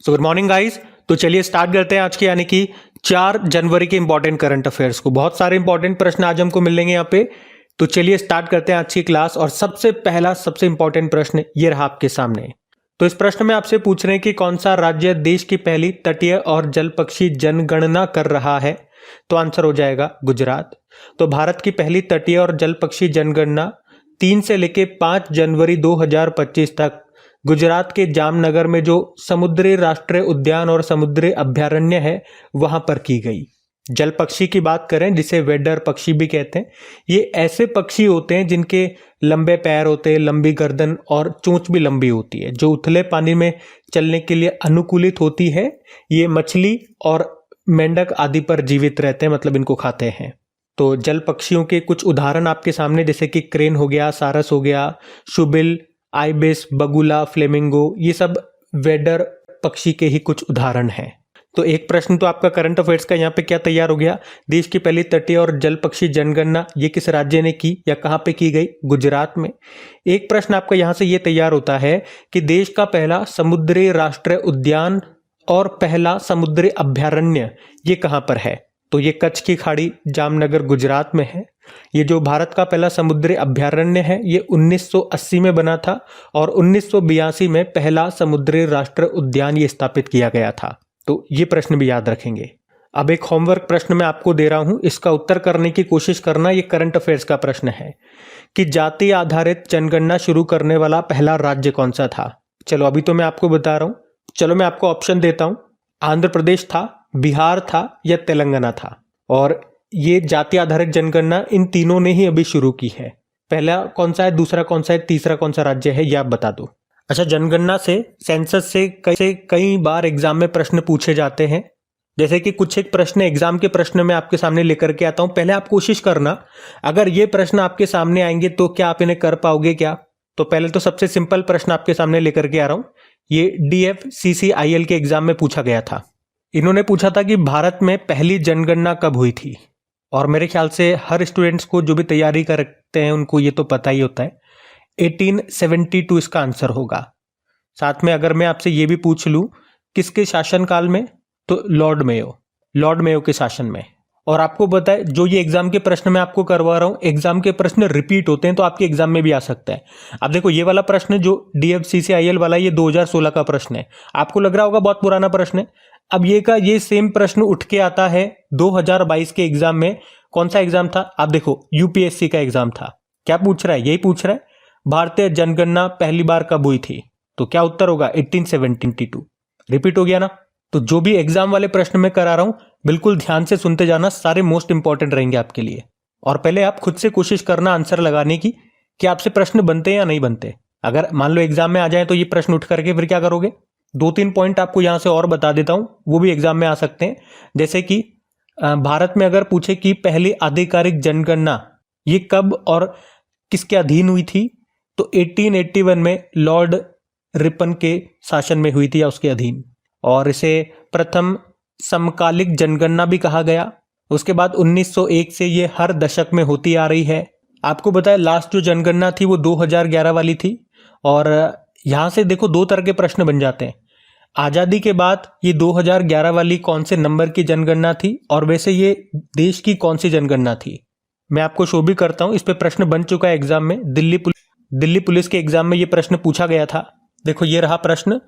So good morning guys. तो चलिए start करते हैं आज के यानी कि 4 जनवरी के इंपॉर्टेंट करंट अफेयर्स को। बहुत सारे इंपॉर्टेंट प्रश्न आज हमको मिलेंगे यहाँ पे। तो चलिए स्टार्ट करते हैं आज की क्लास। और सबसे इंपॉर्टेंट प्रश्न ये रहा आपके सामने। तो इस प्रश्न में आपसे पूछ रहे हैं कि कौन सा राज्य देश की पहली तटीय और जल पक्षी जनगणना कर रहा है। तो आंसर हो जाएगा गुजरात। तो भारत की पहली तटीय और जल पक्षी जनगणना 3 से लेके 5 जनवरी 2025 तक गुजरात के जामनगर में जो समुद्री राष्ट्रीय उद्यान और समुद्री अभयारण्य है वहां पर की गई। जल पक्षी की बात करें जिसे वेडर पक्षी भी कहते हैं, ये ऐसे पक्षी होते हैं जिनके लंबे पैर होते हैं, लंबी गर्दन और चोंच भी लंबी होती है, जो उथले पानी में चलने के लिए अनुकूलित होती है। ये मछली और मेंढक आदि पर जीवित रहते हैं, मतलब इनको खाते हैं। तो जल पक्षियों के कुछ उदाहरण आपके सामने, जैसे कि क्रेन हो गया, सारस हो गया, शुबिल, आइबिस, बगुला, फ्लेमिंगो, ये सब वेडर पक्षी के ही कुछ उदाहरण हैं। तो एक प्रश्न तो आपका करंट अफेयर्स का यहाँ पे क्या तैयार हो गया, देश की पहली तटीय और जल पक्षी जनगणना ये किस राज्य ने की या कहाँ पे की गई, गुजरात में। एक प्रश्न आपका यहाँ से ये तैयार होता है कि देश का पहला समुद्री राष्ट्रीय उद्यान और पहला समुद्री अभयारण्य ये कहाँ पर है। तो ये कच्छ की खाड़ी, जामनगर, गुजरात में है। ये जो भारत का पहला समुद्री अभयारण्य है ये 1980 में बना था और 1982 में पहला समुद्री राष्ट्रीय उद्यान ये स्थापित किया गया था। तो ये प्रश्न भी याद रखेंगे। अब एक होमवर्क प्रश्न मैं आपको दे रहा हूं, इसका उत्तर करने की कोशिश करना। ये करंट अफेयर्स का प्रश्न है कि जाति आधारित जनगणना शुरू करने वाला पहला राज्य कौन सा था। चलो अभी तो मैं आपको बता रहा हूं, चलो मैं आपको ऑप्शन देता हूं। आंध्र प्रदेश था, बिहार था या तेलंगाना था। और ये जाति आधारित जनगणना इन तीनों ने ही अभी शुरू की है। पहला कौन सा है, दूसरा कौन सा है, तीसरा कौन सा राज्य है, ये आप बता दो। अच्छा, जनगणना से, सेंसस से कई बार एग्जाम में प्रश्न पूछे जाते हैं। जैसे कि कुछ एक प्रश्न एग्जाम के प्रश्न में आपके सामने लेकर के आता हूं। पहले आप कोशिश करना, अगर ये प्रश्न आपके सामने आएंगे तो क्या आप इन्हें कर पाओगे क्या। तो पहले तो सबसे सिंपल प्रश्न आपके सामने लेकर के आ रहा हूं। ये DFCCIL के एग्जाम में पूछा गया था। इन्होंने पूछा था कि भारत में पहली जनगणना कब हुई थी। और मेरे ख्याल से हर स्टूडेंट्स को जो भी तैयारी करते हैं उनको ये तो पता ही होता है। 1872 इसका आंसर होगा। साथ में अगर मैं आपसे ये भी पूछ लूं किसके शासनकाल में, तो लॉर्ड मेयो के शासन में। और आपको पता है जो ये एग्जाम के प्रश्न मैं आपको करवा रहा हूं, एग्जाम के प्रश्न रिपीट होते हैं, तो आपके एग्जाम में भी आ सकता है। अब देखो ये वाला प्रश्न जो DFCCIL वाला, ये 2016 का प्रश्न है। आपको लग रहा होगा बहुत पुराना प्रश्न है। अब ये सेम प्रश्न उठ के आता है 2022 के एग्जाम में। कौन सा एग्जाम था, आप देखो UPSC का एग्जाम था। क्या पूछ रहा है, यही पूछ रहा है भारतीय जनगणना पहली बार कब हुई थी। तो क्या उत्तर होगा, 1872। रिपीट हो गया ना। तो जो भी एग्जाम वाले प्रश्न मैं करा रहा हूं बिल्कुल ध्यान से सुनते जाना, सारे मोस्ट इंपॉर्टेंट रहेंगे आपके लिए। और पहले आप खुद से कोशिश करना आंसर लगाने की कि आपसे प्रश्न बनते हैं या नहीं बनते। अगर मान लो एग्जाम में आ जाए तो ये प्रश्न उठ करके फिर क्या करोगे। 2-3 पॉइंट आपको यहां से और बता देता हूं, वो भी एग्जाम में आ सकते हैं। जैसे कि भारत में अगर पूछे कि पहली आधिकारिक जनगणना ये कब और किसके अधीन हुई थी, तो 1881 में लॉर्ड रिपन के शासन में हुई थी या उसके अधीन। और इसे प्रथम समकालिक जनगणना भी कहा गया। उसके बाद 1901 से ये हर दशक में होती आ रही है। आपको बताया लास्ट जो जनगणना थी वो 2011 वाली थी। और यहां से देखो 2 तरह के प्रश्न बन जाते हैं। आजादी के बाद ये 2011 वाली कौन से नंबर की जनगणना थी, और वैसे ये देश की कौन सी जनगणना थी। मैं आपको शो भी करता हूं, इस पे प्रश्न बन चुका है एग्जाम में। दिल्ली पुलिस के एग्जाम में ये प्रश्न पूछा गया था। देखो ये रहा प्रश्न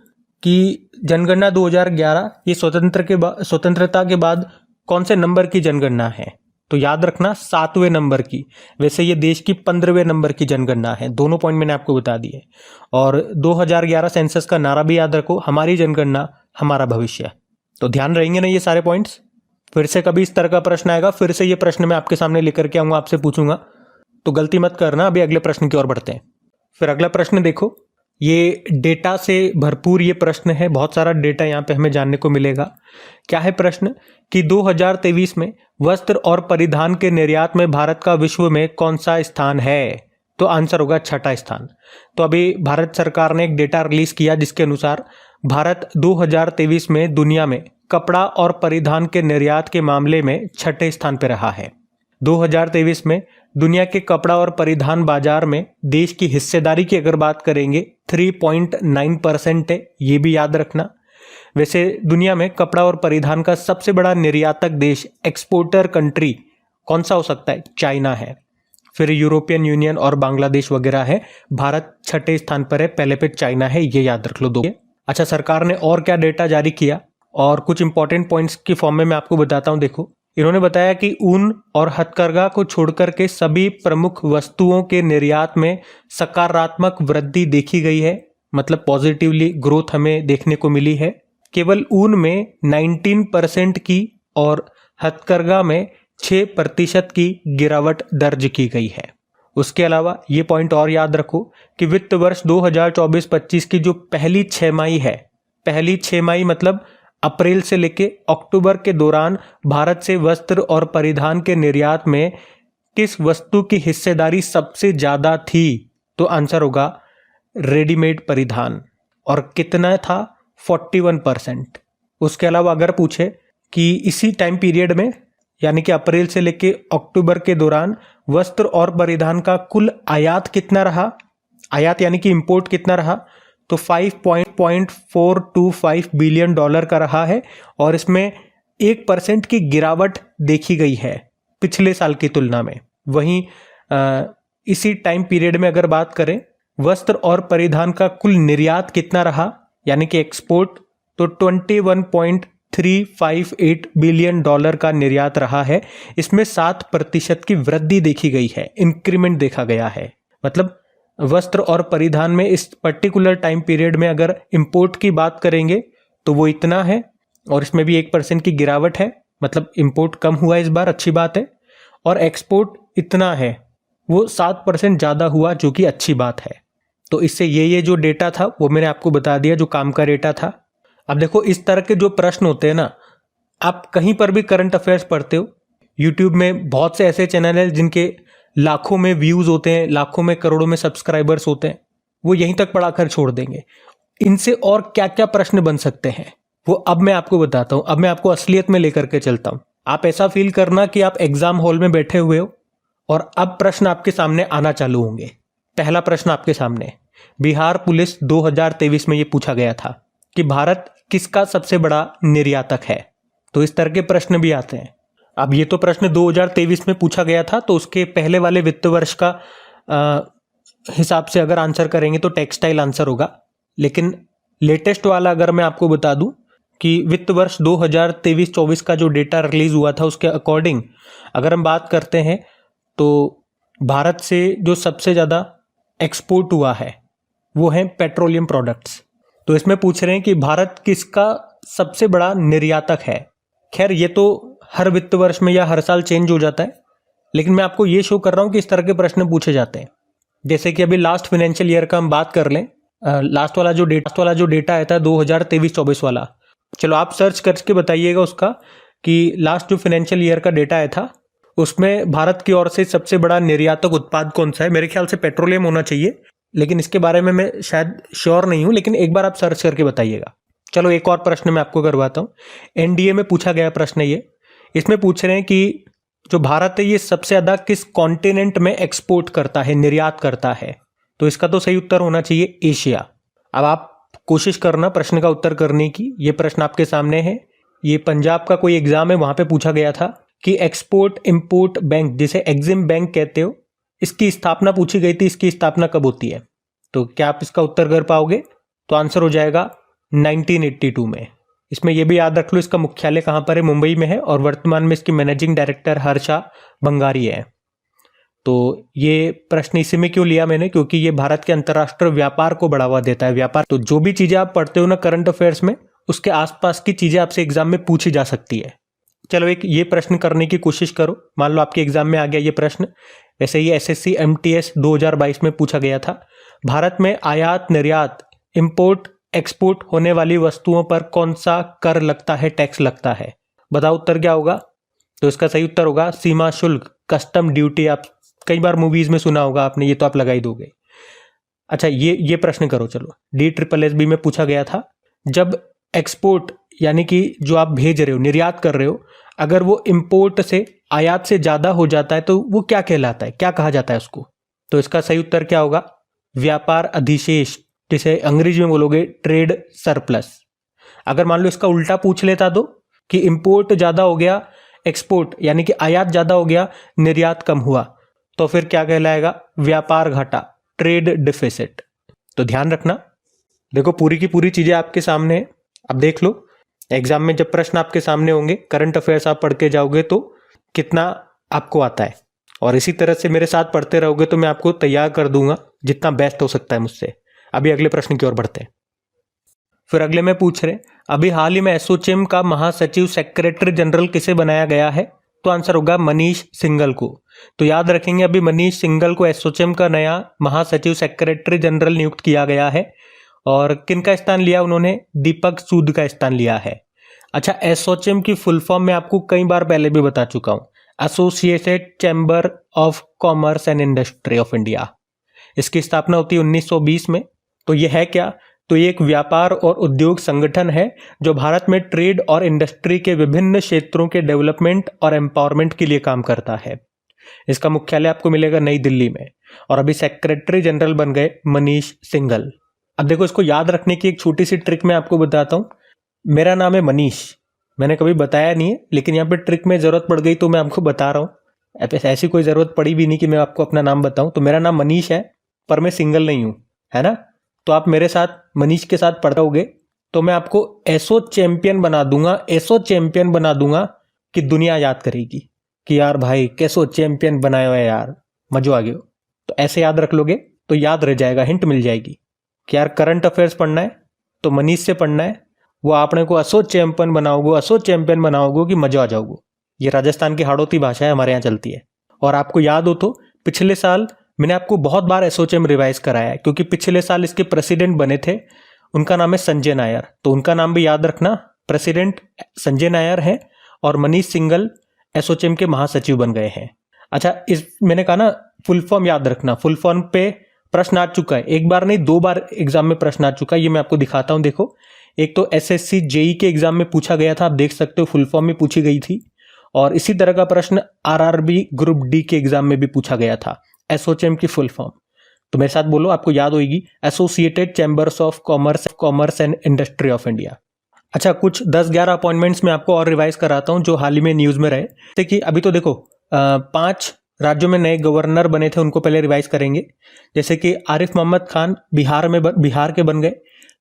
कि जनगणना 2011 ये स्वतंत्रता के बाद कौन से नंबर की जनगणना है। तो याद रखना 7वें नंबर की। वैसे ये देश की 15वें नंबर की जनगणना है। दोनों पॉइंट मैंने आपको बता दिए। और 2011 सेंसस का नारा भी याद रखो, हमारी जनगणना हमारा भविष्य। तो ध्यान रहेंगे ना ये सारे पॉइंट्स। फिर से कभी इस तरह का प्रश्न आएगा, फिर से ये प्रश्न मैं आपके सामने लेकर के आऊंगा, आपसे पूछूंगा, तो गलती मत करना। अभी अगले प्रश्न की ओर बढ़ते हैं। फिर अगला प्रश्न देखो, ये डेटा से भरपूर ये प्रश्न है। बहुत सारा डेटा यहाँ पे हमें जानने को मिलेगा। क्या है प्रश्न कि 2023 में वस्त्र और परिधान के निर्यात में भारत का विश्व में कौन सा स्थान है। तो आंसर होगा 6ठा स्थान। तो अभी भारत सरकार ने एक डेटा रिलीज किया जिसके अनुसार भारत 2023 में दुनिया में कपड़ा और परिधान के निर्यात के मामले में 6ठे स्थान पर रहा है। 2023 में दुनिया के कपड़ा और परिधान बाजार में देश की हिस्सेदारी की अगर बात करेंगे 3.9% है, ये भी याद रखना। वैसे दुनिया में कपड़ा और परिधान का सबसे बड़ा निर्यातक देश, एक्सपोर्टर कंट्री कौन सा हो सकता है? चाइना है। फिर यूरोपियन यूनियन और बांग्लादेश वगैरह है। भारत छठे स्थान पर है, पहले पे चाइना है, ये याद रख लो दो। अच्छा, सरकार ने और क्या डेटा जारी किया और कुछ इंपॉर्टेंट पॉइंट्स की फॉर्म में मैं आपको बताता हूं। देखो, इन्होंने बताया कि ऊन और हथकरघा को छोड़कर के सभी प्रमुख वस्तुओं के निर्यात में सकारात्मक वृद्धि देखी गई है, मतलब पॉजिटिवली ग्रोथ हमें देखने को मिली है। केवल ऊन में 19% की और हथकरघा में 6% की गिरावट दर्ज की गई है। उसके अलावा ये पॉइंट और याद रखो कि वित्त वर्ष 2024-25 की जो पहली छमाही है, पहली छमाही मतलब अप्रैल से लेके अक्टूबर के दौरान भारत से वस्त्र और परिधान के निर्यात में किस वस्तु की हिस्सेदारी सबसे ज्यादा थी? तो आंसर होगा रेडीमेड परिधान। और कितना था? 41%। उसके अलावा अगर पूछे कि इसी टाइम पीरियड में यानी कि अप्रैल से लेके अक्टूबर के दौरान वस्त्र और परिधान का कुल आयात कितना रहा, आयात यानी कि इंपोर्ट कितना रहा, तो $5.425 बिलियन का रहा है और इसमें 1% की गिरावट देखी गई है पिछले साल की तुलना में। वहीं इसी टाइम पीरियड में अगर बात करें वस्त्र और परिधान का कुल निर्यात कितना रहा यानी कि एक्सपोर्ट, तो $21.358 बिलियन का निर्यात रहा है। इसमें 7% की वृद्धि देखी गई है, इंक्रीमेंट देखा गया है। मतलब वस्त्र और परिधान में इस पर्टिकुलर टाइम पीरियड में अगर इंपोर्ट की बात करेंगे तो वो इतना है और इसमें भी 1% की गिरावट है, मतलब इंपोर्ट कम हुआ इस बार, अच्छी बात है। और एक्सपोर्ट इतना है, वो 7% ज़्यादा हुआ, जो कि अच्छी बात है। तो इससे ये जो डेटा था वो मैंने आपको बता दिया, जो काम का डेटा था। अब देखो, इस तरह के जो प्रश्न होते हैं ना, आप कहीं पर भी करंट अफेयर्स पढ़ते हो, यूट्यूब में बहुत से ऐसे चैनल हैं जिनके लाखों में व्यूज होते हैं, लाखों में करोड़ों में सब्सक्राइबर्स होते हैं, वो यहीं तक पढ़ाकर छोड़ देंगे। इनसे और क्या क्या प्रश्न बन सकते हैं वो अब मैं आपको बताता हूं। अब मैं आपको असलियत में लेकर के चलता हूं। आप ऐसा फील करना कि आप एग्जाम हॉल में बैठे हुए हो और अब प्रश्न आपके सामने आना चालू होंगे। पहला प्रश्न आपके सामने, बिहार पुलिस 2023 में ये पूछा गया था कि भारत किसका सबसे बड़ा निर्यातक है। तो इस तरह के प्रश्न भी आते हैं। अब ये तो प्रश्न 2023 में पूछा गया था, तो उसके पहले वाले वित्त वर्ष का हिसाब से अगर आंसर करेंगे तो टेक्सटाइल आंसर होगा। लेकिन लेटेस्ट वाला अगर मैं आपको बता दूं कि वित्त वर्ष 2023-24 का जो डेटा रिलीज हुआ था उसके अकॉर्डिंग अगर हम बात करते हैं तो भारत से जो सबसे ज़्यादा एक्सपोर्ट हुआ है वो है पेट्रोलियम प्रोडक्ट्स। तो इसमें पूछ रहे हैं कि भारत किसका सबसे बड़ा निर्यातक है। खैर, ये तो हर वित्त वर्ष में या हर साल चेंज हो जाता है, लेकिन मैं आपको ये शो कर रहा हूँ कि इस तरह के प्रश्न पूछे जाते हैं। जैसे कि अभी लास्ट फाइनेंशियल ईयर का हम बात कर लें, लास्ट वाला जो डेटा आया था 2023-24 वाला, चलो आप सर्च करके बताइएगा उसका कि लास्ट जो फाइनेंशियल ईयर का डेटा आया था उसमें भारत की ओर से सबसे बड़ा निर्यातक उत्पाद कौन सा है। मेरे ख्याल से पेट्रोलियम होना चाहिए, लेकिन इसके बारे में मैं शायद श्योर नहीं हूं, लेकिन एक बार आप सर्च करके बताइएगा। चलो एक और प्रश्न मैं आपको करवाता हूँ। एनडीए में पूछा गया प्रश्न ये, इसमें पूछ रहे हैं कि जो भारत है ये सबसे ज़्यादा किस कॉन्टिनेंट में एक्सपोर्ट करता है, निर्यात करता है। तो इसका तो सही उत्तर होना चाहिए एशिया। अब आप कोशिश करना प्रश्न का उत्तर करने की। ये प्रश्न आपके सामने है, ये पंजाब का कोई एग्जाम है, वहां पे पूछा गया था कि एक्सपोर्ट इंपोर्ट बैंक, जिसे एग्जिम बैंक कहते हो, इसकी स्थापना पूछी गई थी। इसकी स्थापना कब होती है? तो क्या आप इसका उत्तर कर पाओगे? तो आंसर हो जाएगा 1982 में। इसमें यह भी याद रख लो इसका मुख्यालय कहाँ पर है, मुंबई में है, और वर्तमान में इसकी मैनेजिंग डायरेक्टर हर्षा बंगारी है। तो ये प्रश्न इसी में क्यों लिया मैंने, क्योंकि ये भारत के अंतर्राष्ट्रीय व्यापार को बढ़ावा देता है। व्यापार, तो जो भी चीजें आप पढ़ते हो ना करंट अफेयर्स में, उसके आसपास की चीजें आपसे एग्जाम में पूछी जा सकती है। चलो एक ये प्रश्न करने की कोशिश करो, मान लो आपके एग्जाम में आ गया ये प्रश्न। वैसे ये एसएससी एमटीएस 2022 में पूछा गया था। भारत में आयात निर्यात इंपोर्ट एक्सपोर्ट होने वाली वस्तुओं पर कौन सा कर लगता है, टैक्स लगता है? बताओ उत्तर क्या होगा? तो इसका सही उत्तर होगा सीमा शुल्क, कस्टम ड्यूटी। आप कई बार मूवीज में सुना होगा आपने, ये तो आप लगा ही दोगे। अच्छा ये प्रश्न करो, चलो DSSB में पूछा गया था, जब एक्सपोर्ट यानी कि जो आप भेज रहे हो, निर्यात कर रहे हो, अगर वो इंपोर्ट से आयात से ज्यादा हो जाता है तो वो क्या कहलाता है, क्या कहा जाता है उसको? तो इसका सही उत्तर क्या होगा? व्यापार अधिशेष, जिसे अंग्रेजी में बोलोगे ट्रेड सरप्लस। अगर मान लो इसका उल्टा पूछ लेता तो कि इंपोर्ट ज़्यादा हो गया, एक्सपोर्ट यानी कि आयात ज़्यादा हो गया, निर्यात कम हुआ, तो फिर क्या कहलाएगा? व्यापार घाटा, ट्रेड डिफिसिट। तो ध्यान रखना, देखो पूरी की पूरी चीज़ें आपके सामने है, अब देख लो एग्जाम में जब प्रश्न आपके सामने होंगे, करंट अफेयर्स आप पढ़ के जाओगे तो कितना आपको आता है, और इसी तरह से मेरे साथ पढ़ते रहोगे तो मैं आपको तैयार कर दूंगा जितना बेस्ट हो सकता है मुझसे। अभी अगले प्रश्न की ओर बढ़ते हैं। फिर अगले में पूछ रहे अभी हाल ही में एसोचैम का महासचिव सेक्रेटरी जनरल किसे बनाया गया है? तो आंसर होगा मनीष सिंघल को। तो याद रखेंगे अभी मनीष सिंघल को एसोचैम का नया महासचिव सेक्रेटरी जनरल नियुक्त किया गया है। और किन का स्थान लिया उन्होंने? दीपक सूद का स्थान लिया है। अच्छा, एसोचैम की फुल फॉर्म मैं आपको कई बार पहले भी बता चुका हूं, associated chamber of commerce and industry of India. इसकी स्थापना होती है 1920 में। तो ये है क्या? तो ये एक व्यापार और उद्योग संगठन है जो भारत में ट्रेड और इंडस्ट्री के विभिन्न क्षेत्रों के डेवलपमेंट और एम्पावरमेंट के लिए काम करता है। इसका मुख्यालय आपको मिलेगा नई दिल्ली में, और अभी सेक्रेटरी जनरल बन गए मनीष सिंघल। अब देखो, इसको याद रखने की एक छोटी सी ट्रिक मैं आपको बताता हूँ। मेरा नाम है मनीष, मैंने कभी बताया नहीं है, लेकिन यहाँ पे ट्रिक में जरूरत पड़ गई तो मैं आपको बता रहा हूँ। ऐसी कोई जरूरत पड़ी भी नहीं कि मैं आपको अपना नाम बताऊं। तो मेरा नाम मनीष है, पर मैं सिंगल नहीं हूं, है ना? तो आप मेरे साथ मनीष के साथ पढ़ोगे तो मैं आपको एसो चैंपियन बना दूंगा, एसो चैंपियन बना दूंगा कि दुनिया याद करेगी कि यार भाई कैसो चैंपियन बनाए हुए यार, मजो आ गया। तो ऐसे याद रख लोगे तो याद रह जाएगा, हिंट मिल जाएगी कि यार करंट अफेयर्स पढ़ना है तो मनीष से पढ़ना है, वो आपने को असो चैंपियन बनाओगे, असो चैंपियन बनाओगे कि मजा आ जाओगे। ये राजस्थान की हाड़ौती भाषा है, हमारे यहाँ चलती है। और आपको याद हो तो पिछले साल मैंने आपको बहुत बार एसोचैम रिवाइज कराया है, क्योंकि पिछले साल इसके प्रेसिडेंट बने थे, उनका नाम है संजय नायर। तो उनका नाम भी याद रखना, प्रेसिडेंट संजय नायर है और मनीष सिंघल एसोचैम के महासचिव बन गए हैं। अच्छा, इस मैंने कहा ना फुल फॉर्म याद रखना, फुल फॉर्म पे प्रश्न आ चुका है, एक बार नहीं 2 बार एग्जाम में प्रश्न आ चुका है। ये मैं आपको दिखाता हूं, देखो। एक तो एसएससी जेई के एग्जाम में पूछा गया था, आप देख सकते हो फुल फॉर्म में पूछी गई थी, और इसी तरह का प्रश्न आरआरबी ग्रुप डी के एग्जाम में भी पूछा गया था। एसोचैम की फुल फॉर्म तो मेरे साथ बोलो, आपको याद होगी, associated chambers of commerce and industry of India. अच्छा, कुछ 10-11 अपॉइंटमेंट्स मैं आपको और रिवाइज कराता हूं जो हाल ही में न्यूज में रहे। देखिए अभी तो देखो 5 राज्यों में नए गवर्नर बने थे, उनको पहले रिवाइज करेंगे। जैसे कि आरिफ मोहम्मद खान बिहार के बन गए,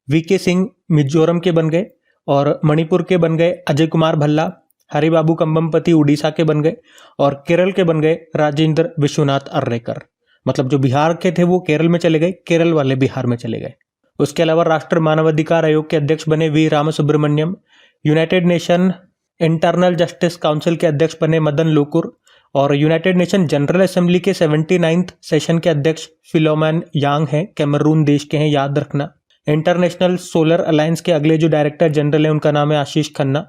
वीके सिंह मिजोरम के बन गए, और मणिपुर के बन गए अजय कुमार भल्ला, हरिबाबू कंबमपति उड़ीसा के बन गए, और केरल के बन गए राजेंद्र विश्वनाथ अर्लेकर। मतलब जो बिहार के थे वो केरल में चले गए, केरल वाले बिहार में चले गए। उसके अलावा राष्ट्रीय मानवाधिकार आयोग के अध्यक्ष बने V Ramasubramanian, United Nation Internal Justice Council के अध्यक्ष बने मदन लोकुर, और यूनाइटेड नेशन जनरल असेंबली के 79th सेशन के अध्यक्ष फिलोमेन यांग हैं, कैमरून देश के हैं, याद रखना। इंटरनेशनल सोलर अलायंस के अगले जो डायरेक्टर जनरल हैं उनका नाम है आशीष खन्ना,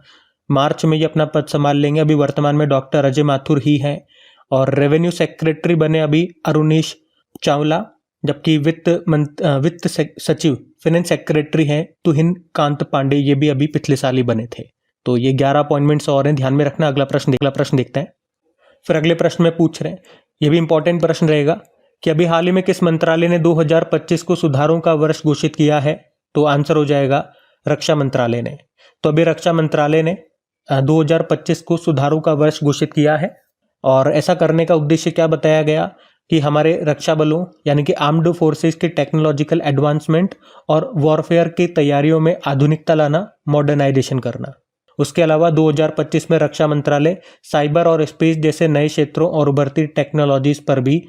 मार्च में ये अपना पद संभाल लेंगे। अभी वर्तमान में डॉक्टर अजय माथुर ही हैं। और रेवेन्यू सेक्रेटरी बने अभी अरुणेश चावला, जबकि वित्त सचिव फाइनेंस सेक्रेटरी हैं तुहिन कांत पांडे, ये भी अभी पिछले साल ही बने थे। तो ये 11 अपॉइंटमेंट्स और हैं, ध्यान में रखना। अगला प्रश्न देखते हैं। फिर अगले प्रश्न में पूछ रहे हैं, ये भी इंपॉर्टेंट प्रश्न रहेगा कि अभी हाल ही में किस मंत्रालय ने 2025 को सुधारों का वर्ष घोषित किया है? तो आंसर हो जाएगा रक्षा मंत्रालय ने। तो अभी रक्षा मंत्रालय ने 2025 को सुधारों का वर्ष घोषित किया है, और ऐसा करने का उद्देश्य क्या बताया गया कि हमारे रक्षा बलों यानी कि आर्म्ड फोर्सेस के टेक्नोलॉजिकल एडवांसमेंट और वॉरफेयर की तैयारियों में आधुनिकता लाना, मॉडर्नाइजेशन करना। उसके अलावा 2025 में रक्षा मंत्रालय साइबर और स्पेस जैसे नए क्षेत्रों और उभरती टेक्नोलॉजीज पर भी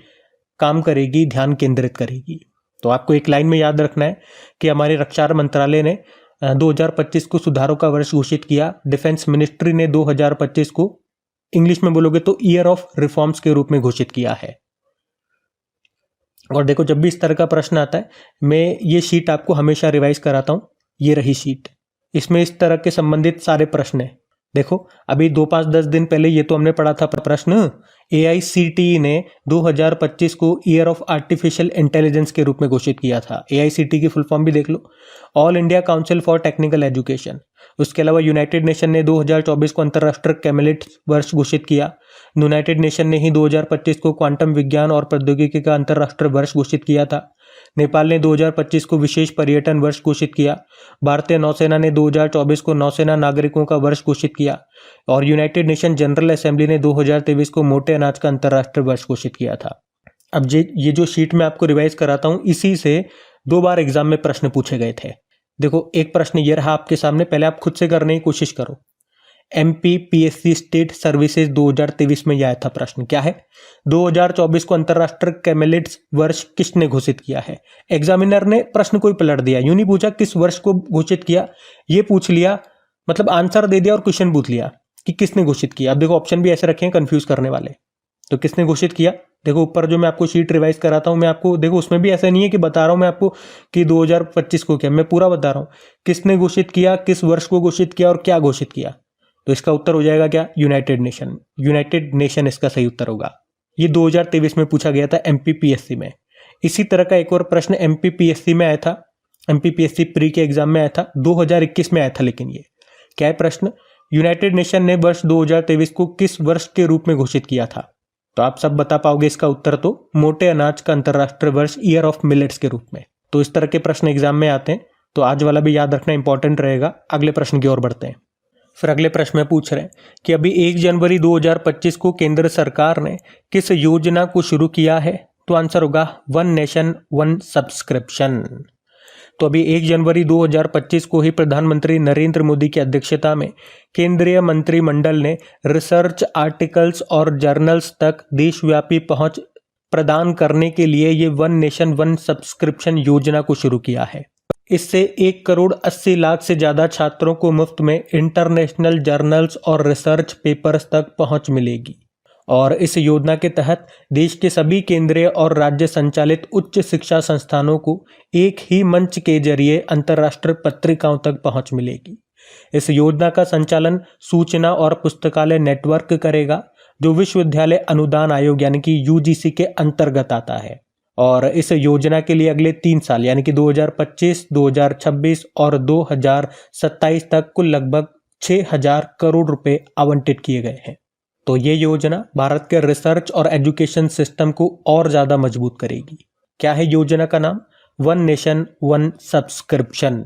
काम करेगी, ध्यान केंद्रित करेगी। तो आपको एक लाइन में याद रखना है कि हमारे रक्षा मंत्रालय ने 2025 को सुधारों का वर्ष घोषित किया। डिफेंस मिनिस्ट्री ने 2025 को इंग्लिश में बोलोगे तो ईयर ऑफ रिफॉर्म्स के रूप में घोषित किया है। और देखो, जब भी इस तरह का प्रश्न आता है, मैं ये शीट आपको हमेशा रिवाइज कराता हूं। ये रही शीट, इसमें इस तरह के संबंधित सारे प्रश्न हैं। देखो अभी 2-5-10 दिन पहले ये तो हमने पढ़ा था प्रश्न, AICTE ने 2025 को ईयर ऑफ आर्टिफिशियल इंटेलिजेंस के रूप में घोषित किया था। AICTE की फुल फॉर्म भी देख लो, all India council for technical education. उसके अलावा यूनाइटेड नेशन ने 2024 को अंतर्राष्ट्रीय कैमेलिट वर्ष घोषित किया। यूनाइटेड नेशन ने ही 2025 को क्वांटम विज्ञान और प्रौद्योगिकी का अंतर्राष्ट्रीय वर्ष घोषित किया था। नेपाल ने 2025 को विशेष पर्यटन वर्ष घोषित किया। भारतीय नौसेना ने 2024 को नौसेना नागरिकों का वर्ष घोषित किया और यूनाइटेड नेशन जनरल असेंबली ने 2023 को मोटे अनाज का अंतर्राष्ट्रीय वर्ष घोषित किया था। अब ये जो शीट मैं आपको रिवाइज कराता हूँ, इसी से 2 बार एग्जाम में प्रश्न पूछे गए थे। देखो, एक प्रश्न ये रहा आपके सामने, पहले आप खुद से करने की कोशिश करो। MPPSC स्टेट सर्विसेज 2023 में यह आया था प्रश्न, क्या है? 2024 को अंतर्राष्ट्रीय कैमेलिड्स वर्ष किसने घोषित किया है? एग्जामिनर ने प्रश्न को ही पलट दिया, यूं नहीं पूछा किस वर्ष को घोषित किया, ये पूछ लिया, मतलब आंसर दे दिया और क्वेश्चन पूछ लिया कि किसने घोषित किया। अब देखो ऑप्शन भी ऐसे रखे हैं कंफ्यूज करने वाले। तो किसने घोषित किया? देखो ऊपर जो मैं आपको शीट रिवाइज कराता हूं, मैं आपको देखो उसमें भी ऐसा नहीं है कि बता रहा हूं मैं आपको कि 2025 को क्या, मैं पूरा बता रहा हूं किसने घोषित किया, किस वर्ष को घोषित किया और क्या घोषित किया। तो इसका उत्तर हो जाएगा क्या? United nation. यूनाइटेड नेशन इसका सही उत्तर होगा। ये 2023 में पूछा गया था MPPSC में। इसी तरह का एक और प्रश्न MPPSC में आया था, MPPSC प्री के एग्जाम में आया था, 2021 में आया था। लेकिन ये क्या है प्रश्न? यूनाइटेड नेशन ने वर्ष 2023 को किस वर्ष के रूप में घोषित किया था? तो आप सब बता पाओगे इसका उत्तर, तो मोटे अनाज का अंतर्राष्ट्रीय वर्ष, ईयर ऑफ मिलेट्स के रूप में। तो इस तरह के प्रश्न एग्जाम में आते हैं, तो आज वाला भी याद रखना इंपॉर्टेंट रहेगा। अगले प्रश्न की ओर बढ़ते हैं। फिर अगले प्रश्न में पूछ रहे हैं कि अभी 1 जनवरी 2025 को केंद्र सरकार ने किस योजना को शुरू किया है? तो आंसर होगा वन नेशन वन सब्सक्रिप्शन। तो अभी 1 जनवरी 2025 को ही प्रधानमंत्री नरेंद्र मोदी की अध्यक्षता में केंद्रीय मंत्रिमंडल ने रिसर्च आर्टिकल्स और जर्नल्स तक देशव्यापी पहुंच प्रदान करने के लिए ये वन नेशन वन सब्सक्रिप्शन योजना को शुरू किया है। इससे 1,80,00,000 से ज़्यादा छात्रों को मुफ्त में इंटरनेशनल जर्नल्स और रिसर्च पेपर्स तक पहुंच मिलेगी और इस योजना के तहत देश के सभी केंद्रीय और राज्य संचालित उच्च शिक्षा संस्थानों को एक ही मंच के जरिए अंतर्राष्ट्रीय पत्रिकाओं तक पहुंच मिलेगी। इस योजना का संचालन सूचना और पुस्तकालय नेटवर्क करेगा, जो विश्वविद्यालय अनुदान आयोग यानी कि UGC के अंतर्गत आता है और इस योजना के लिए अगले 3 साल यानी कि 2025, 2026 और 2027 तक कुल लगभग 6,000 करोड़ रुपए आवंटित किए गए हैं। तो ये योजना भारत के रिसर्च और एजुकेशन सिस्टम को और ज़्यादा मजबूत करेगी। क्या है योजना का नाम? One nation one subscription.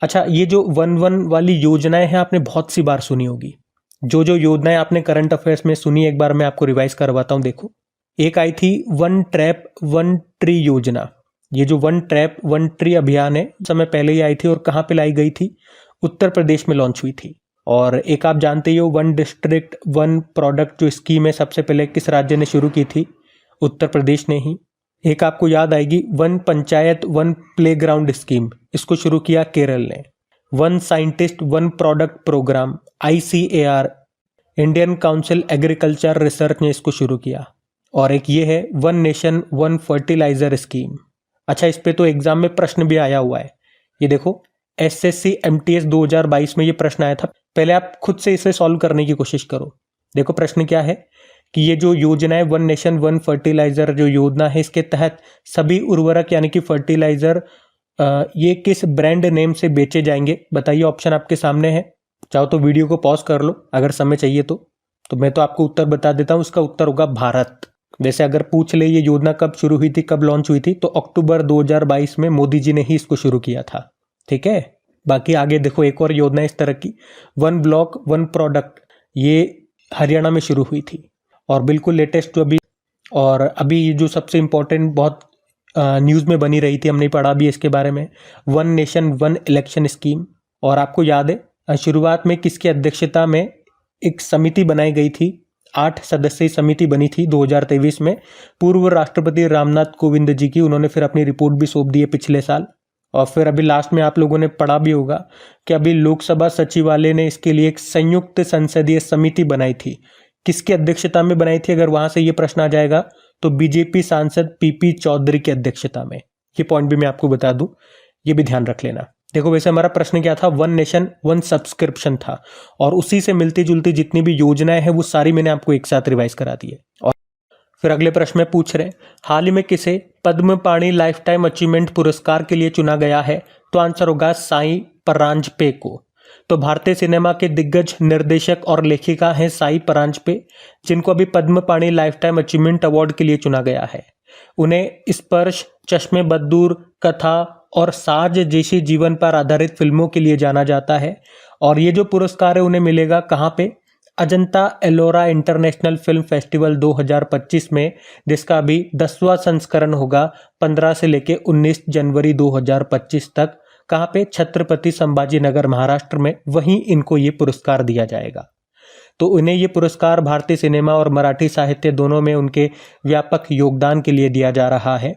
अच्छा, ये जो वन वाली योजनाएं हैं आपने बहुत सी बार सुनी होगी। जो योजनाएं आपने करंट अफेयर्स में सुनी, एक बार मैं आपको रिवाइज करवाता हूँ। देखो, एक आई थी वन ट्रैप वन ट्री योजना। ये जो वन ट्रैप वन ट्री अभियान है, समय पहले ही आई थी और कहाँ पे लाई गई थी? उत्तर प्रदेश में लॉन्च हुई थी। और एक आप जानते ही हो वन डिस्ट्रिक्ट वन प्रोडक्ट जो स्कीम है, सबसे पहले किस राज्य ने शुरू की थी? उत्तर प्रदेश ने ही। एक आपको याद आएगी one panchayat one playground scheme, इसको शुरू किया केरल ने। One scientist one product programme ICAR, Indian Council Agriculture Research ने इसको शुरू किया। और एक ये है one nation one fertiliser scheme. अच्छा, इस पे तो एग्जाम में प्रश्न भी आया हुआ है। ये देखो SSC MTS 2022 में ये प्रश्न आया था। पहले आप खुद से इसे सॉल्व करने की कोशिश करो। देखो प्रश्न क्या है कि ये जो योजना है वन नेशन वन फर्टिलाइजर जो योजना है, इसके तहत सभी उर्वरक यानी कि फर्टिलाइजर ये किस ब्रांड नेम से बेचे जाएंगे? बताइए, ऑप्शन आपके सामने है। चाहो तो वीडियो को पॉज कर लो अगर समय चाहिए तो मैं तो आपको उत्तर बता देता हूँ। इसका उत्तर होगा भारत। वैसे अगर पूछ ले ये योजना कब शुरू हुई थी, कब लॉन्च हुई थी, तो अक्टूबर 2022 में मोदी जी ने ही इसको शुरू किया था। ठीक है, बाकी आगे देखो एक और योजना इस तरह की वन ब्लॉक वन प्रोडक्ट, ये हरियाणा में शुरू हुई थी। और बिल्कुल लेटेस्ट जो अभी जो सबसे इम्पोर्टेंट बहुत न्यूज़ में बनी रही थी, हमने पढ़ा भी इसके बारे में, one nation one election scheme. और आपको याद है शुरुआत में किसकी अध्यक्षता में एक समिति बनाई गई थी? 8 सदस्यीय समिति बनी थी 2023 में, पूर्व राष्ट्रपति रामनाथ कोविंद जी की। उन्होंने फिर अपनी रिपोर्ट भी सौंप दी है पिछले साल। और फिर अभी लास्ट में आप लोगों ने पढ़ा भी होगा कि अभी लोकसभा सचिवालय ने इसके लिए एक संयुक्त संसदीय समिति बनाई थी। किसकी अध्यक्षता में बनाई थी? अगर वहां से ये प्रश्न आ जाएगा तो BJP सांसद PP चौधरी की अध्यक्षता में। ये पॉइंट भी मैं आपको बता दूं, ये भी ध्यान रख लेना। देखो वैसे हमारा प्रश्न क्या था? वन नेशन वन सब्सक्रिप्शन था और उसी से मिलती जुलती जितनी भी योजनाएं हैं वो सारी मैंने आपको एक साथ रिवाइज करा दी है। और फिर अगले प्रश्न में पूछ रहे हैं हाल ही में किसे पद्म पाणि लाइफ टाइम अचीवमेंट पुरस्कार के लिए चुना गया है? तो आंसर होगा साई परांजपे को। तो भारतीय सिनेमा के दिग्गज निर्देशक और लेखिका हैं साई परांजपे, जिनको अभी पद्म पाणि लाइफ टाइम अचीवमेंट अवार्ड के लिए चुना गया है। उन्हें स्पर्श, चश्मे बद्दूर, कथा और साज जैसी जीवन पर आधारित फिल्मों के लिए जाना जाता है। और ये जो पुरस्कार है उन्हें मिलेगा कहाँ पे? Ajanta Ellora international film festival 2025 में, जिसका अभी 10वां संस्करण होगा 15 से लेके 19 जनवरी 2025 तक। कहाँ पे? छत्रपति संभाजी नगर, महाराष्ट्र में। वहीं इनको ये पुरस्कार दिया जाएगा। तो उन्हें ये पुरस्कार भारतीय सिनेमा और मराठी साहित्य दोनों में उनके व्यापक योगदान के लिए दिया जा रहा है।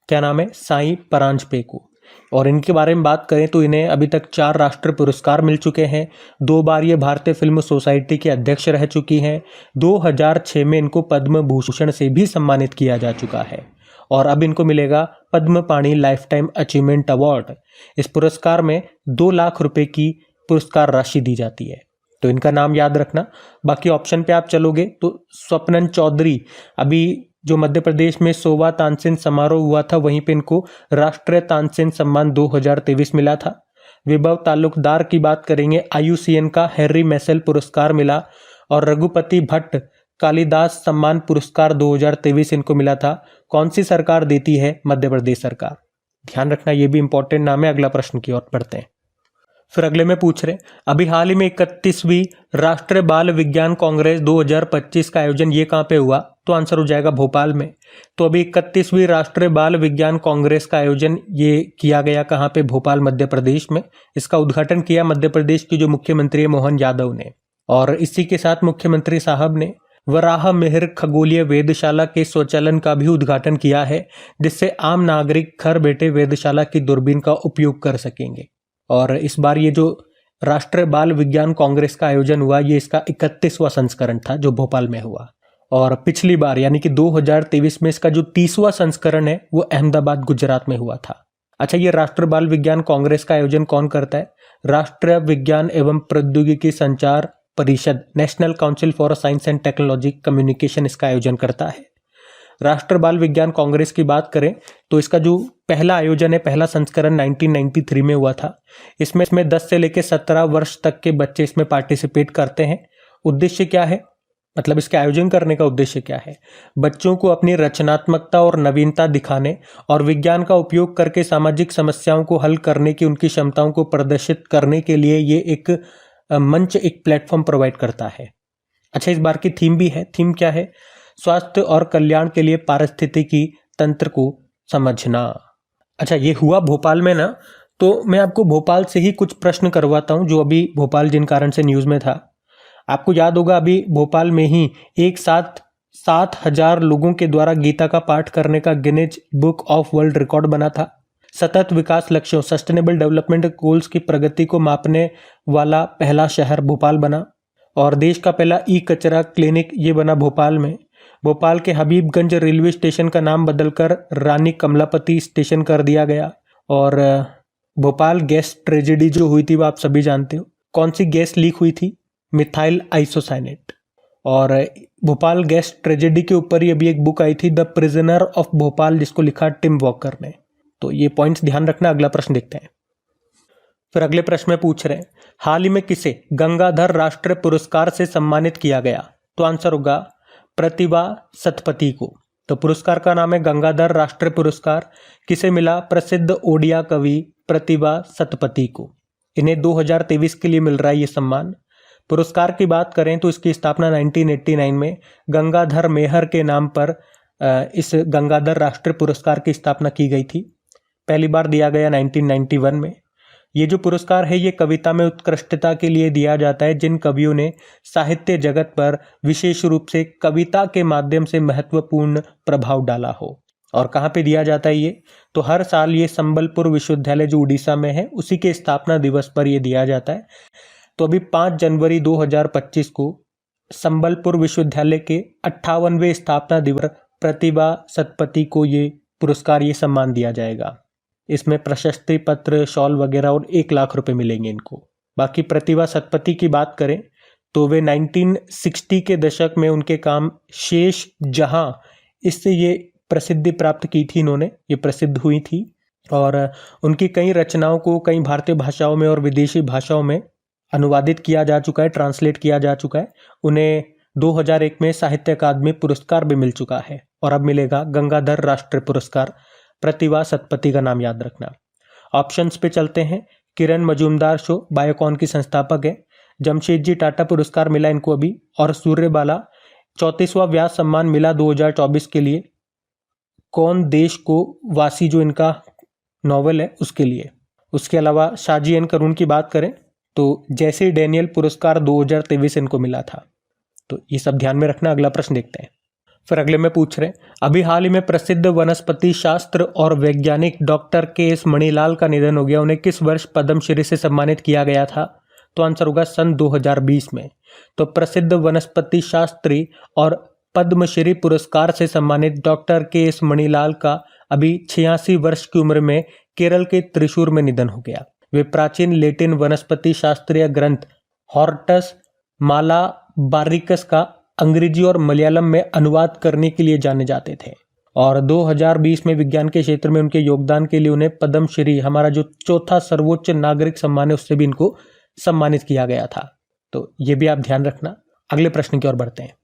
क्या नाम है? साई परांजपे को। और इनके बारे में बात करें तो इन्हें अभी तक 4 राष्ट्रीय पुरस्कार मिल चुके हैं। 2 बार ये भारतीय फिल्म सोसाइटी के अध्यक्ष रह चुकी हैं। 2006 में इनको पद्म भूषण से भी सम्मानित किया जा चुका है। और अब इनको मिलेगा पद्म पाणि लाइफ टाइम अचीवमेंट अवार्ड। इस पुरस्कार में 2 लाख रुपए की पुरस्कार राशि दी जाती है। तो इनका नाम याद रखना। बाकी ऑप्शन पे आप चलोगे तो स्वप्नन चौधरी, अभी जो मध्य प्रदेश में 100वां तानसेन समारोह हुआ था वहीं पे इनको राष्ट्रीय तानसेन सम्मान 2023 मिला था। विभव तालुकदार की बात करेंगे, IUCN का हैरी मैसेल पुरस्कार मिला। और रघुपति भट्ट कालिदास सम्मान पुरस्कार 2023 इनको मिला था। कौन सी सरकार देती है? मध्य प्रदेश सरकार। ध्यान रखना, ये भी इंपॉर्टेंट नाम है। अगला प्रश्न की ओर बढ़ते हैं। फिर अगले में पूछ रहे, अभी हाल ही में 31वीं राष्ट्रीय बाल विज्ञान कांग्रेस 2025 का आयोजन ये कहाँ पे हुआ? तो आंसर हो जाएगा भोपाल में। तो अभी 31वीं राष्ट्रीय बाल विज्ञान कांग्रेस का आयोजन ये किया गया कहाँ पे? भोपाल, मध्य प्रदेश में। इसका उद्घाटन किया मध्य प्रदेश की जो मुख्यमंत्री है मोहन यादव ने। और इसी के साथ मुख्यमंत्री साहब ने वराह मिहिर खगोलीय वेधशाला के स्वचालन का भी उद्घाटन किया है, जिससे आम नागरिक घर बैठे वेधशाला की दूरबीन का उपयोग कर सकेंगे। और इस बार ये जो राष्ट्रीय बाल विज्ञान कांग्रेस का आयोजन हुआ ये इसका 31वां संस्करण था जो भोपाल में हुआ। और पिछली बार यानी कि 2023 में इसका जो 30वां संस्करण है वो अहमदाबाद, गुजरात में हुआ था। अच्छा, ये राष्ट्रीय बाल विज्ञान कांग्रेस का आयोजन कौन करता है? राष्ट्रीय विज्ञान एवं प्रौद्योगिकी संचार परिषद, national council for science and technology communication, इसका आयोजन करता है। राष्ट्रीय बाल विज्ञान कांग्रेस की बात करें तो इसका जो पहला आयोजन है, पहला संस्करण 1993 में हुआ था। इसमें 10 से लेकर 17 वर्ष तक के बच्चे इसमें पार्टिसिपेट करते हैं। उद्देश्य क्या है? मतलब इसके आयोजन करने का उद्देश्य क्या है? बच्चों को अपनी रचनात्मकता और नवीनता दिखाने और विज्ञान का उपयोग करके सामाजिक समस्याओं को हल करने की उनकी क्षमताओं को प्रदर्शित करने के लिए ये एक मंच, एक प्लेटफॉर्म प्रोवाइड करता है। अच्छा, इस बार की थीम भी है। थीम क्या है? स्वास्थ्य और कल्याण के लिए पारिस्थितिकी तंत्र को समझना। अच्छा, ये हुआ भोपाल में ना, तो मैं आपको भोपाल से ही कुछ प्रश्न करवाता हूं जो अभी भोपाल जिन कारण से न्यूज में था। आपको याद होगा अभी भोपाल में ही एक साथ 7,000 लोगों के द्वारा गीता का पाठ करने का Guinness book of world record बना था। सतत विकास लक्ष्यों, सस्टेनेबल डेवलपमेंट गोल्स की प्रगति को मापने वाला पहला शहर भोपाल बना। और देश का पहला ई कचरा क्लिनिक ये बना भोपाल में। भोपाल के हबीबगंज रेलवे स्टेशन का नाम बदलकर रानी कमलापति स्टेशन कर दिया गया। और भोपाल गैस ट्रेजेडी जो हुई थी वो आप सभी जानते हो। कौन सी गैस लीक हुई थी? Methyl isocyanate. और भोपाल गैस ट्रेजेडी के ऊपर ही अभी एक बुक आई थी, द प्रिजनर ऑफ भोपाल, जिसको लिखा टिम वॉकर ने। तो ये पॉइंट्स ध्यान रखना। अगला प्रश्न देखते हैं। फिर अगले प्रश्न में पूछ रहे हैं, हाल ही में किसे गंगाधर राष्ट्रीय पुरस्कार से सम्मानित किया गया? तो आंसर होगा प्रतिभा सतपथी को। तो पुरस्कार का नाम है गंगाधर राष्ट्रीय पुरस्कार। किसे मिला? प्रसिद्ध ओडिया कवि प्रतिभा सतपथी को। इन्हें 2023 के लिए मिल रहा है ये सम्मान। पुरस्कार की बात करें तो इसकी स्थापना 1989 में गंगाधर मेहर के नाम पर इस गंगाधर राष्ट्रीय पुरस्कार की स्थापना की गई थी। पहली बार दिया गया 1991 में। ये जो पुरस्कार है ये कविता में उत्कृष्टता के लिए दिया जाता है जिन कवियों ने साहित्य जगत पर विशेष रूप से कविता के माध्यम से महत्वपूर्ण प्रभाव डाला हो। और कहाँ पे दिया जाता है ये? तो हर साल ये संबलपुर विश्वविद्यालय जो उड़ीसा में है उसी के स्थापना दिवस पर ये दिया जाता है। तो अभी 5 जनवरी 2025 को संबलपुर विश्वविद्यालय के 58वें स्थापना दिवस प्रतिभा सतपथी को ये पुरस्कार, ये सम्मान दिया जाएगा। इसमें प्रशस्ति पत्र, शॉल वगैरह और 1 लाख रुपए मिलेंगे इनको। बाकी प्रतिभा सतपथी की बात करें तो वे 1960 के दशक में उनके काम शेष जहां, इससे ये प्रसिद्धि प्राप्त की थी इन्होंने, ये प्रसिद्ध हुई थी। और उनकी कई रचनाओं को कई भारतीय भाषाओं में और विदेशी भाषाओं में अनुवादित किया जा चुका है, ट्रांसलेट किया जा चुका है। उन्हें 2001 में साहित्य अकादमी पुरस्कार भी मिल चुका है और अब मिलेगा गंगाधर राष्ट्रीय पुरस्कार। प्रतिभा सतपथी का नाम याद रखना। ऑप्शंस पे चलते हैं। किरण मजूमदार शो बायोकॉन की संस्थापक है। जमशेदजी टाटा पुरस्कार मिला इनको अभी। और सूर्यबाला 34वां व्यास सम्मान मिला 2024 के लिए। कौन देश को वासी जो इनका नॉवल है उसके लिए। उसके अलावा शाजी एन करुण की बात करें तो जैसे डैनियल पुरस्कार 2023 इनको मिला था। तो ये सब ध्यान में रखना। अगला प्रश्न देखते हैं। फिर अगले में पूछ रहे हैं, अभी हाल ही में प्रसिद्ध वनस्पति शास्त्र और वैज्ञानिक डॉक्टर के.एस. मणिलाल का निधन हो गया। उन्हें किस वर्ष पद्मश्री से सम्मानित किया गया था? तो आंसर होगा सन 2020 में। तो प्रसिद्ध वनस्पति शास्त्री और पद्मश्री पुरस्कार से सम्मानित डॉक्टर के.एस. मणिलाल का अभी 86 वर्ष की उम्र में केरल के त्रिशूर में निधन हो गया। वे प्राचीन लेटिन वनस्पति शास्त्रीय ग्रंथ हॉर्टस मालाबारिकस का अंग्रेजी और मलयालम में अनुवाद करने के लिए जाने जाते थे। और 2020 में विज्ञान के क्षेत्र में उनके योगदान के लिए उन्हें पद्मश्री, हमारा जो चौथा सर्वोच्च नागरिक सम्मान है, उससे भी इनको सम्मानित किया गया था। तो ये भी आप ध्यान रखना। अगले प्रश्न की ओर बढ़ते हैं।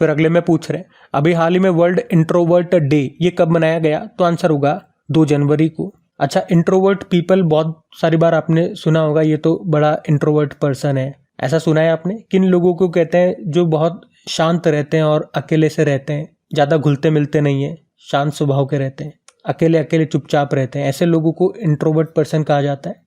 फिर अगले में पूछ रहे हैं, अभी हाल ही में वर्ल्ड इंट्रोवर्ट डे ये कब मनाया गया? तो आंसर होगा 2 जनवरी को। अच्छा, इंट्रोवर्ट पीपल बहुत सारी बार आपने सुना होगा, ये तो बड़ा इंट्रोवर्ट पर्सन है, ऐसा सुना है आपने? किन लोगों को कहते हैं? जो बहुत शांत रहते हैं और अकेले से रहते हैं, ज़्यादा घुलते मिलते नहीं है, शांत स्वभाव के रहते हैं, अकेले अकेले चुपचाप रहते हैं, ऐसे लोगों को इंट्रोवर्ट पर्सन कहा जाता है।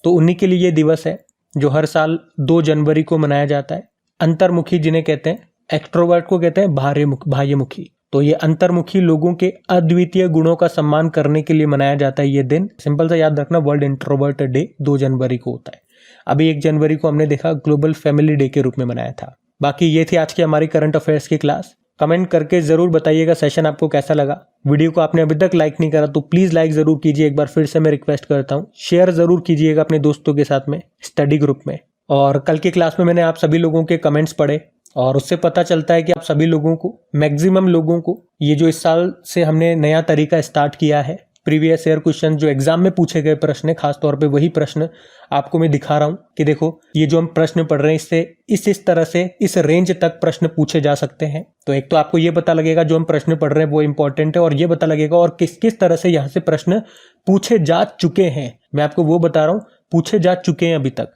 तो उन्हीं के लिए ये दिवस है जो हर साल 2 जनवरी को मनाया जाता है। अंतर्मुखी जिन्हें कहते हैं, एक्सट्रोवर्ट को कहते हैं बाह्यमुखी। तो ये अंतर्मुखी लोगों के अद्वितीय गुणों का सम्मान करने के लिए मनाया जाता है ये दिन। सिंपल सा याद रखना, वर्ल्ड इंट्रोवर्ट डे 2 जनवरी को होता है। अभी 1 जनवरी को हमने देखा ग्लोबल फैमिली डे के रूप में मनाया था। बाकी ये थी आज की हमारी करंट अफेयर्स की क्लास। कमेंट करके जरूर बताइएगा सेशन आपको कैसा लगा। वीडियो को आपने अभी तक लाइक नहीं करा तो प्लीज लाइक जरूर कीजिए। एक बार फिर से मैं रिक्वेस्ट करता हूँ, शेयर जरूर कीजिएगा अपने दोस्तों के साथ में, स्टडी ग्रुप में। और कल की क्लास में मैंने आप सभी लोगों के कमेंट्स पढ़े और उससे पता चलता है कि आप सभी लोगों को, मैक्सिमम लोगों को, ये जो इस साल से हमने नया तरीका स्टार्ट किया है, प्रीवियस ईयर क्वेश्चन जो एग्जाम में पूछे गए प्रश्न, खास तौर पे वही प्रश्न आपको मैं दिखा रहा हूँ कि देखो ये जो हम प्रश्न पढ़ रहे हैं इससे इस तरह से इस रेंज तक प्रश्न पूछे जा सकते हैं। तो एक तो आपको ये पता लगेगा जो हम प्रश्न पढ़ रहे हैं वो इंपॉर्टेंट है, और ये पता लगेगा और किस किस तरह से यहाँ से प्रश्न पूछे जा चुके हैं। मैं आपको वो बता रहा हूँ, पूछे जा चुके हैं अभी तक,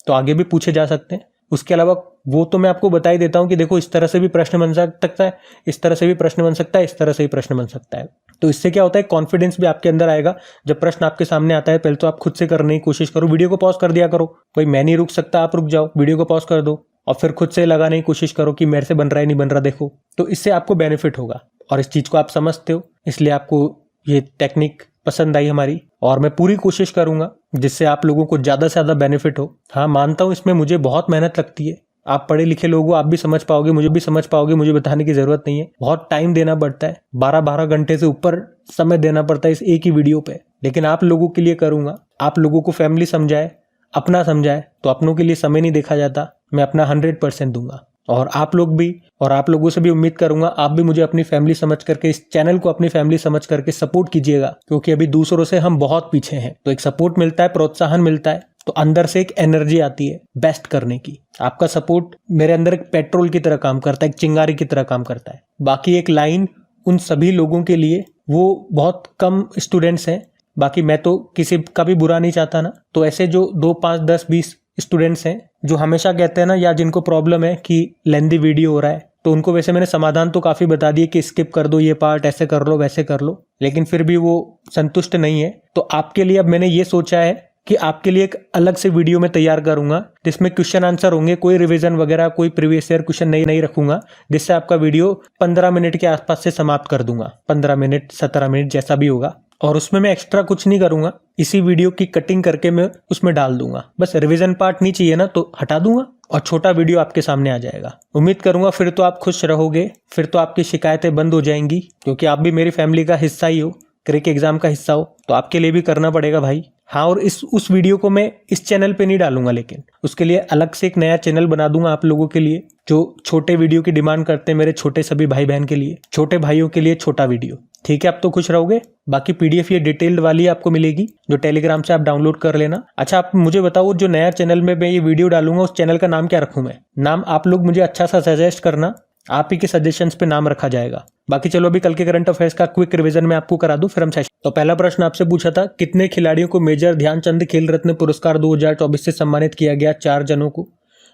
तो आगे भी पूछे जा सकते हैं। उसके अलावा वो तो मैं आपको बता ही देता हूं कि देखो इस तरह से भी प्रश्न बन सकता है, इस तरह से भी प्रश्न बन सकता है, इस तरह से भी प्रश्न बन सकता है। तो इससे क्या होता है, कॉन्फिडेंस भी आपके अंदर आएगा। जब प्रश्न आपके सामने आता है, पहले तो आप खुद से करने की कोशिश करो। वीडियो को पॉज कर दिया करो, कोई मैं नहीं रुक सकता, आप रुक जाओ, वीडियो को पॉज कर दो और फिर खुद से लगाने की कोशिश करो कि मेरे से बन रहा है नहीं बन रहा, देखो। तो इससे आपको बेनिफिट होगा और इस चीज को आप समझते हो, इसलिए आपको ये टेक्निक पसंद आई हमारी, और मैं पूरी कोशिश करूंगा जिससे आप लोगों को ज्यादा से ज्यादा बेनिफिट हो। हाँ, मानता हूं इसमें मुझे बहुत मेहनत लगती है। आप पढ़े लिखे लोग हो, आप भी समझ पाओगे, मुझे भी समझ पाओगे, मुझे बताने की जरूरत नहीं है। बहुत टाइम देना पड़ता है, 12-12 घंटे से ऊपर समय देना पड़ता है इस एक ही वीडियो पे, लेकिन आप लोगों के लिए करूंगा। आप लोगों को फैमिली समझाए, अपना समझाए, तो अपनों के लिए समय नहीं देखा जाता। मैं अपना 100% दूंगा और आप लोग भी, और आप लोगों से भी उम्मीद करूंगा आप भी मुझे अपनी फैमिली समझ करके, इस चैनल को अपनी फैमिली समझ करके सपोर्ट कीजिएगा, क्योंकि अभी दूसरों से हम बहुत पीछे हैं। तो एक सपोर्ट मिलता है, प्रोत्साहन मिलता है, तो अंदर से एक एनर्जी आती है बेस्ट करने की। आपका सपोर्ट मेरे अंदर एक पेट्रोल की तरह काम करता है, एक चिंगारी की तरह काम करता है। बाकी एक लाइन उन सभी लोगों के लिए, वो बहुत कम स्टूडेंट्स हैं, बाकी मैं तो किसी का भी बुरा नहीं चाहता ना। तो ऐसे जो 2, 5, 10, 20 स्टूडेंट्स हैं जो हमेशा कहते हैं ना, या जिनको प्रॉब्लम है कि लेंथी वीडियो हो रहा है, तो उनको वैसे मैंने समाधान तो काफी बता दिए कि स्किप कर दो ये पार्ट, ऐसे कर लो वैसे कर लो, लेकिन फिर भी वो संतुष्ट नहीं है। तो आपके लिए अब मैंने ये सोचा है कि आपके लिए एक अलग से वीडियो में तैयार करूंगा जिसमें क्वेश्चन आंसर होंगे, कोई रिवीजन वगैरह, कोई प्रीवियस ईयर क्वेश्चन नहीं रखूंगा, जिससे आपका वीडियो 15 मिनट के आसपास से समाप्त कर दूंगा। 15 मिनट, 17 मिनट जैसा भी होगा, और उसमें मैं एक्स्ट्रा कुछ नहीं करूंगा। इसी वीडियो की कटिंग करके मैं उसमें डाल दूंगा। बस रिवीजन पार्ट नहीं चाहिए ना, तो हटा दूंगा और छोटा वीडियो आपके सामने आ जाएगा। उम्मीद करूंगा फिर तो आप खुश रहोगे, फिर तो आपकी शिकायतें बंद हो जाएंगी, क्योंकि आप भी मेरी फैमिली का हिस्सा ही हो, क्रिक एग्जाम का हिस्सा हो, तो आपके लिए भी करना पड़ेगा भाई। हाँ, और उस वीडियो को मैं इस चैनल पे नहीं डालूंगा, लेकिन उसके लिए अलग से एक नया चैनल बना दूंगा आप लोगों के लिए जो छोटे वीडियो की डिमांड करते हैं, मेरे छोटे सभी भाई बहन के लिए, छोटे भाइयों के लिए छोटा वीडियो। ठीक है, आप तो खुश रहोगे। बाकी पीडीएफ ये डिटेल्ड वाली आपको मिलेगी जो टेलीग्राम से आप डाउनलोड कर लेना। अच्छा, आप मुझे बताओ, जो नया चैनल में मैं ये वीडियो डालूंगा उस चैनल का नाम क्या रखूं मैं? नाम आप लोग मुझे अच्छा सा सजेस्ट करना, आप ही के सजेशंस पे नाम रखा जाएगा। बाकी चलो अभी कल के करंट अफेयर्स का क्विक रिवीजन मैं आपको करा दूं, फिर हम सेशन। तो पहला प्रश्न आपसे पूछा था, कितने खिलाड़ियों को मेजर ध्यानचंद खेल रत्न पुरस्कार 2024 से सम्मानित किया गया? 4 जनों को।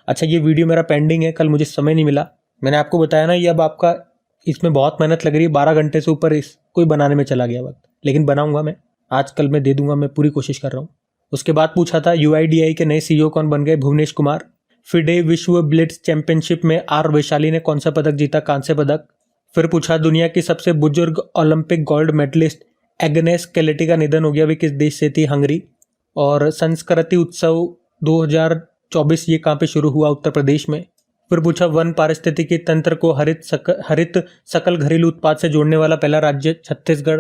अच्छा, ये वीडियो मेरा पेंडिंग है, कल मुझे समय नहीं मिला। मैंने आपको बताया ना, ये अब आपका इसमें बहुत मेहनत लग रही है, 12 घंटे से ऊपर इसको बनाने में चला गया वक्त, लेकिन बनाऊंगा मैं आज कल में दे दूंगा, मैं पूरी कोशिश कर रहा हूँ। उसके बाद पूछा था, UIDAI के नए CEO कौन बन गए? भुवनेश कुमार। फिडे विश्व ब्लिट्ज चैंपियनशिप में आर वैशाली ने कौन सा पदक जीता? कांस्य पदक। फिर पूछा, दुनिया की सबसे बुजुर्ग ओलंपिक गोल्ड मेडलिस्ट एग्नेस कैलेटी का निधन हो गया, वे किस देश से थी? हंगरी। और संस्कृति उत्सव 2024 ये कहाँ पे शुरू हुआ? उत्तर प्रदेश में। फिर पूछा, वन पारिस्थितिकी तंत्र को हरित सकल घरेलू उत्पाद से जोड़ने वाला पहला राज्य? छत्तीसगढ़।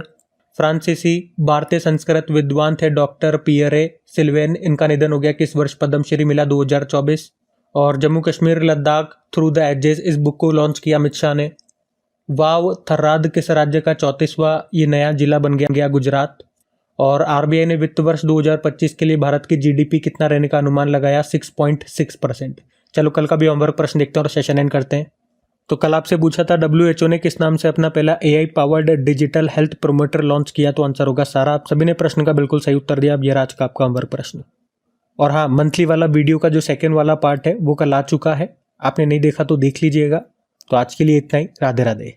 फ्रांसीसी भारतीय संस्कृत विद्वान थे डॉक्टर पियरे सिल्वेन, इनका निधन हो गया, किस वर्ष पद्मश्री मिला? 2024। और Jammu Kashmir Ladakh through the ages, इस बुक को लॉन्च किया अमित शाह ने। वाव थर्राद किस राज्य का 34वां ये नया जिला बन गया? गुजरात। और आरबीआई ने वित्त वर्ष 2025 के लिए भारत की जीडीपी कितना रहने का अनुमान लगाया? 6.6%। चलो कल का भी होमवर्क प्रश्न देखते हैं और सेशन एंड करते हैं। तो कल आपसे पूछा था, WHO ने किस नाम से अपना पहला AI powered digital health promoter launch किया? तो आंसर होगा सारा। आप सभी ने प्रश्न का बिल्कुल सही उत्तर दिया। अब ये आज का आपका होमवर्क प्रश्न। और हाँ, मंथली वाला वीडियो का जो सेकेंड वाला पार्ट है वो कल आ चुका है, आपने नहीं देखा तो देख लीजिएगा। तो आज के लिए इतना ही। राधे राधे।